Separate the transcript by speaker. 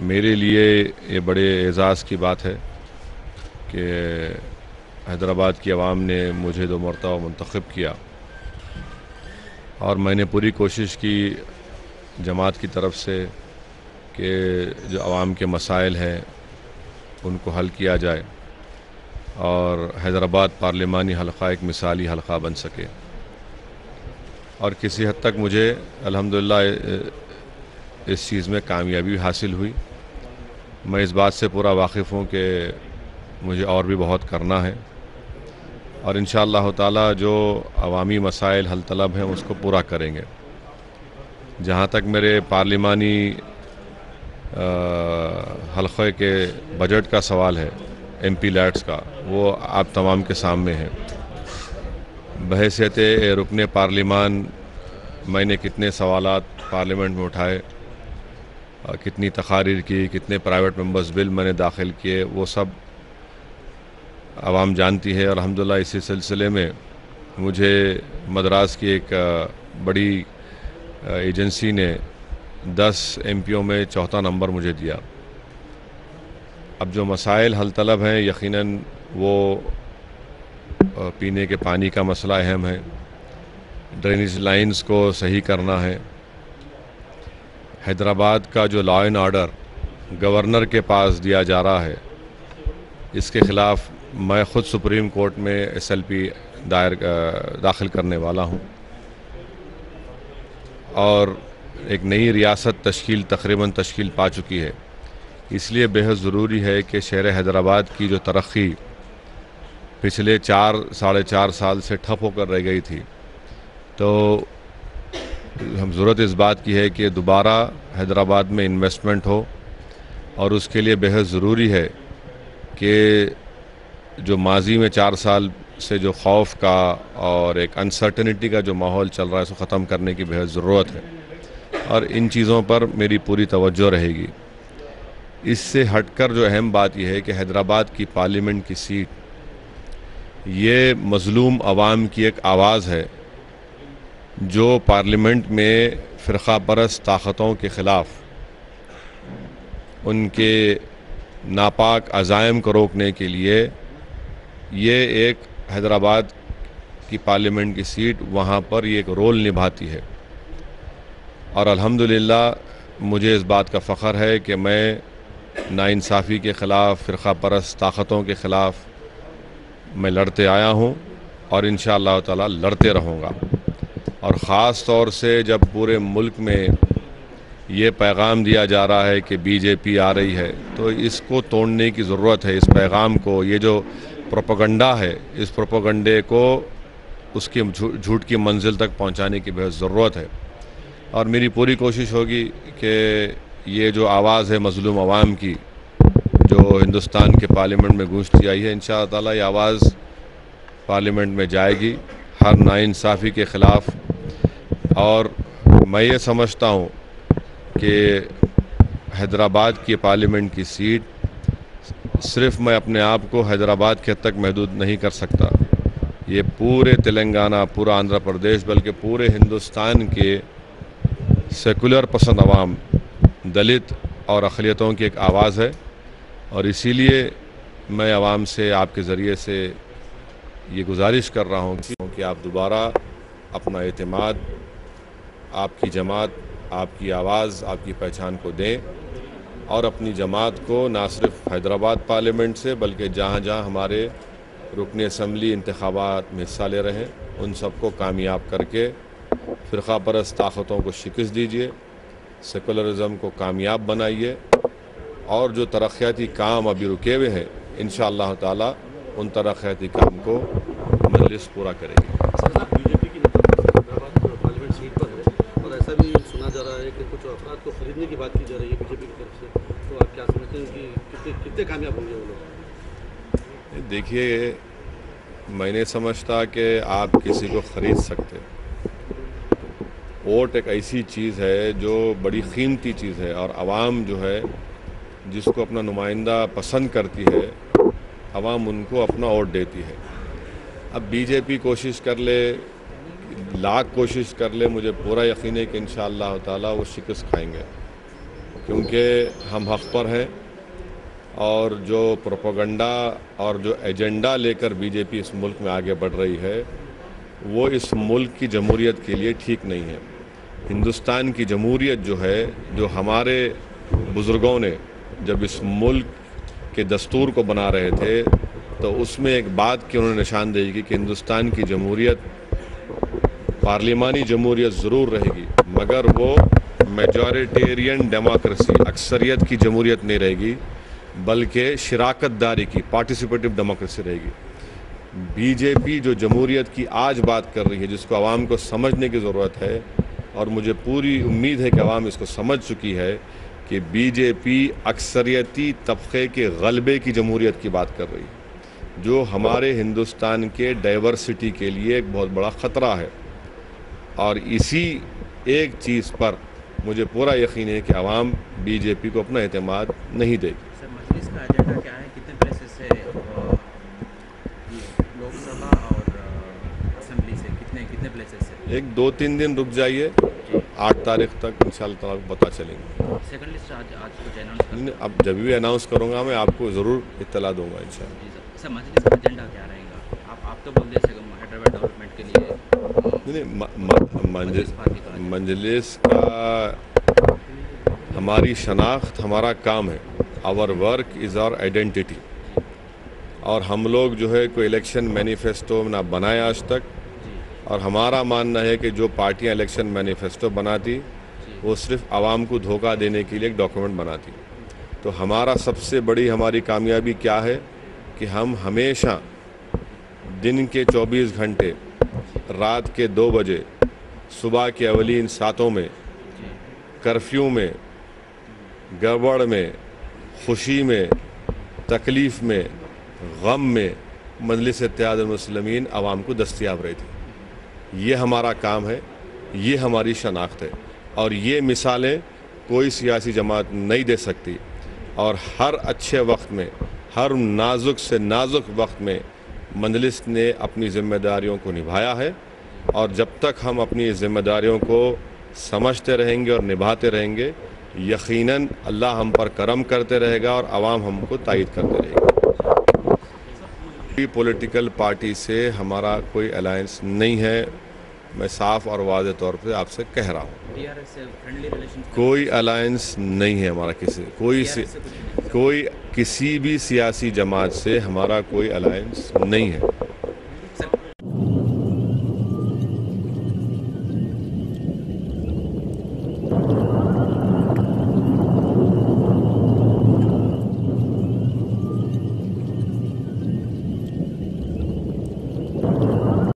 Speaker 1: میرے لیے یہ بڑے اعزاز کی بات ہے کہ حیدرآباد کی عوام نے مجھے 2 مرتبہ منتخب کیا، اور میں نے پوری کوشش کی جماعت کی طرف سے کہ جو عوام کے مسائل ہیں ان کو حل کیا جائے اور حیدرآباد پارلیمانی حلقہ ایک مثالی حلقہ بن سکے۔ اور کسی حد تک مجھے الحمدللہ اس چیز میں کامیابی حاصل ہوئی۔ میں اس بات سے پورا واقف ہوں کہ مجھے اور بھی بہت کرنا ہے، اور انشاءاللہ تعالی جو عوامی مسائل حل طلب ہیں اس کو پورا کریں گے۔ جہاں تک میرے پارلیمانی حلقے کے بجٹ کا سوال ہے، ایم پی لیٹس کا، وہ آپ تمام کے سامنے ہے۔ بحیثیت رکن پارلیمان میں نے کتنے سوالات پارلیمنٹ میں اٹھائے، کتنی تقاریر کی، کتنے پرائیویٹ ممبرز بل میں نے داخل کیے، وہ سب عوام جانتی ہے۔ الحمدللہ اسی سلسلے میں مجھے مدراس کی ایک بڑی ایجنسی نے 10 ایم پیوں میں 4تھا نمبر مجھے دیا۔ اب جو مسائل حل طلب ہیں یقیناً وہ پینے کے پانی کا مسئلہ اہم ہے، ڈرینیج لائنز کو صحیح کرنا ہے، حیدرآباد کا جو لا اینڈ آرڈر گورنر کے پاس دیا جا رہا ہے، اس کے خلاف میں خود سپریم کورٹ میں ایس ایل پی داخل کرنے والا ہوں، اور ایک نئی ریاست تقریباً تشکیل پا چکی ہے۔ اس لیے بہت ضروری ہے کہ شہر حیدرآباد کی جو ترقی پچھلے 4-4.5 سال سے ٹھپ ہو کر رہ گئی تھی، تو ہم ضرورت اس بات کی ہے کہ دوبارہ حیدرآباد میں انویسٹمنٹ ہو، اور اس کے لیے بہت ضروری ہے کہ جو ماضی میں 4 سال سے جو خوف کا اور ایک انسرٹنٹی کا جو ماحول چل رہا ہے اس کو ختم کرنے کی بہت ضرورت ہے، اور ان چیزوں پر میری پوری توجہ رہے گی۔ اس سے ہٹ کر جو اہم بات یہ ہے کہ حیدرآباد کی پارلیمنٹ کی سیٹ یہ مظلوم عوام کی ایک آواز ہے جو پارلیمنٹ میں فرقہ پرست طاقتوں کے خلاف ان کے ناپاک عزائم کو روکنے کے لیے یہ ایک حیدرآباد کی پارلیمنٹ کی سیٹ وہاں پر یہ ایک رول نبھاتی ہے، اور الحمدللہ مجھے اس بات کا فخر ہے کہ میں ناانصافی کے خلاف، فرقہ پرست طاقتوں کے خلاف میں لڑتے آیا ہوں، اور انشاءاللہ تعالی لڑتے رہوں گا۔ اور خاص طور سے جب پورے ملک میں یہ پیغام دیا جا رہا ہے کہ بی جے پی آ رہی ہے، تو اس کو توڑنے کی ضرورت ہے۔ اس پیغام کو، یہ جو پروپیگنڈا ہے، اس پروپیگنڈے کو اس کی جھوٹ کی منزل تک پہنچانے کی بہت ضرورت ہے، اور میری پوری کوشش ہوگی کہ یہ جو آواز ہے مظلوم عوام کی جو ہندوستان کے پارلیمنٹ میں گونجتی آئی ہے، انشاءاللہ تعالی یہ آواز پارلیمنٹ میں جائے گی ہر ناانصافی کے خلاف۔ اور میں یہ سمجھتا ہوں کہ حیدرآباد کی پارلیمنٹ کی سیٹ صرف میں اپنے آپ کو حیدرآباد کے حد تک محدود نہیں کر سکتا، یہ پورے تلنگانہ، پورا آندھرا پردیش، بلکہ پورے ہندوستان کے سیکولر پسند عوام، دلت اور اقلیتوں کی ایک آواز ہے، اور اسی لیے میں عوام سے آپ کے ذریعے سے یہ گزارش کر رہا ہوں کہ آپ دوبارہ اپنا اعتماد آپ کی جماعت، آپ کی آواز، آپ کی پہچان کو دیں، اور اپنی جماعت کو نہ صرف حیدرآباد پارلیمنٹ سے بلکہ جہاں جہاں ہمارے رکن اسمبلی انتخابات میں حصہ لے رہے ہیں ان سب کو کامیاب کر کے فرقہ پرست طاقتوں کو شکست دیجیے، سیکولرزم کو کامیاب بنائیے، اور جو ترقیاتی کام ابھی رکے ہوئے ہیں انشاءاللہ تعالی ان ترقیاتی کام کو مجلس پورا کرے گی۔
Speaker 2: بی جے پی کی حیدرآباد پارلیمنٹ سیٹ پر ہے، اور ایسا بھی سنا جا رہا ہے کہ کچھ افراد کو خریدنے کی بات کی جا رہی ہے بی جے پی کی طرف سے، تو آپ کیا سمجھتے ہیں کہ کتنے کامیاب ہوں گے وہ لوگ؟
Speaker 1: دیکھیے، میں نہیں سمجھتا کہ آپ کسی کو خرید سکتے۔ ووٹ ایک ایسی چیز ہے جو بڑی قیمتی چیز ہے، اور عوام جو ہے جس کو اپنا نمائندہ پسند کرتی ہے، عوام ان کو اپنا ووٹ دیتی ہے۔ اب بی جے پی کوشش کر لے، لاکھ کوشش کر لے، مجھے پورا یقین ہے کہ انشاءاللہ تعالی وہ شکست کھائیں گے۔ کیونکہ ہم حق پر ہیں اور جو پروپیگنڈا اور جو ایجنڈا لے کر بی جے پی اس ملک میں آگے بڑھ رہی ہے وہ اس ملک کی جمہوریت کے لیے ٹھیک نہیں ہے. ہندوستان کی جمہوریت جو ہے، جو ہمارے بزرگوں نے جب اس ملک کے دستور کو بنا رہے تھے تو اس میں ایک بات کی انہوں نے نشاندہی کی کہ ہندوستان کی جمہوریت پارلیمانی جمہوریت ضرور رہے گی مگر وہ میجورٹیرین ڈیموکریسی، اکثریت کی جمہوریت نہیں رہے گی بلکہ شراکت داری کی پارٹیسپیٹو ڈیموکریسی رہے گی. بی جے پی جو جمہوریت کی آج بات کر رہی ہے جس کو عوام کو سمجھنے کی ضرورت ہے اور مجھے پوری امید ہے کہ عوام اس کو سمجھ چکی ہے کہ بی جے پی اکثریتی طبقے کے غلبے کی جمہوریت کی بات کر رہی ہے جو ہمارے ہندوستان کے ڈائیورسٹی کے لیے ایک بہت بڑا خطرہ ہے. اور اسی ایک چیز پر مجھے پورا یقین ہے کہ عوام بی جے پی کو اپنا اعتماد نہیں دے گی.
Speaker 3: سر مجلس کا ایجنڈا کیا ہے؟ کتنے پلیسز سے لوک سبھا اور اسمبلی سے کتنے پلیسز سے؟
Speaker 1: ایک 2-3 دن رک جائیے، 8 تاریخ تک انشاءاللہ تعالیٰ پتہ چلیں گے.
Speaker 3: سیکنڈ لسٹ آج کچھ اناؤنس
Speaker 1: نہیں، اب جب بھی اناؤنس کروں گا میں آپ کو ضرور اطلاع دوں گا انشاءاللہ.
Speaker 3: جی سر. سر مجلس کا ایجنڈا کیا رہے گا؟ آپ تو بول دیں حیدرآباد ڈیولپمنٹ کے لیے
Speaker 1: مجلس کا ہماری شناخت ہمارا کام ہے. Our work is our identity. اور ہم لوگ جو ہے کوئی الیکشن مینیفیسٹو نہ بنائے آج تک، اور ہمارا ماننا ہے کہ جو پارٹیاں الیکشن مینیفیسٹو بناتی وہ صرف عوام کو دھوکہ دینے کے لیے ایک ڈاکیومنٹ بناتی. تو ہمارا سب سے بڑی ہماری کامیابی کیا ہے کہ ہم ہمیشہ دن کے 24 گھنٹے، رات کے 2 بجے، صبح کے اولین ساتوں میں، کرفیو میں، گڑبڑ میں، خوشی میں، تکلیف میں، غم میں مجلس اتحاد المسلمین عوام کو دستیاب رہی تھی. یہ ہمارا کام ہے، یہ ہماری شناخت ہے اور یہ مثالیں کوئی سیاسی جماعت نہیں دے سکتی. اور ہر اچھے وقت میں، ہر نازک سے نازک وقت میں مجلس نے اپنی ذمہ داریوں کو نبھایا ہے اور جب تک ہم اپنی ذمہ داریوں کو سمجھتے رہیں گے اور نبھاتے رہیں گے یقیناً اللہ ہم پر کرم کرتے رہے گا اور عوام ہم کو تائید کرتے رہے گی. پولیٹیکل پارٹی سے ہمارا کوئی الائنس نہیں ہے، میں صاف اور واضح طور پہ آپ سے کہہ رہا ہوں. کوئی الائنس نہیں ہے ہمارا کسی بھی سیاسی جماعت سے ہمارا کوئی الائنس نہیں ہے.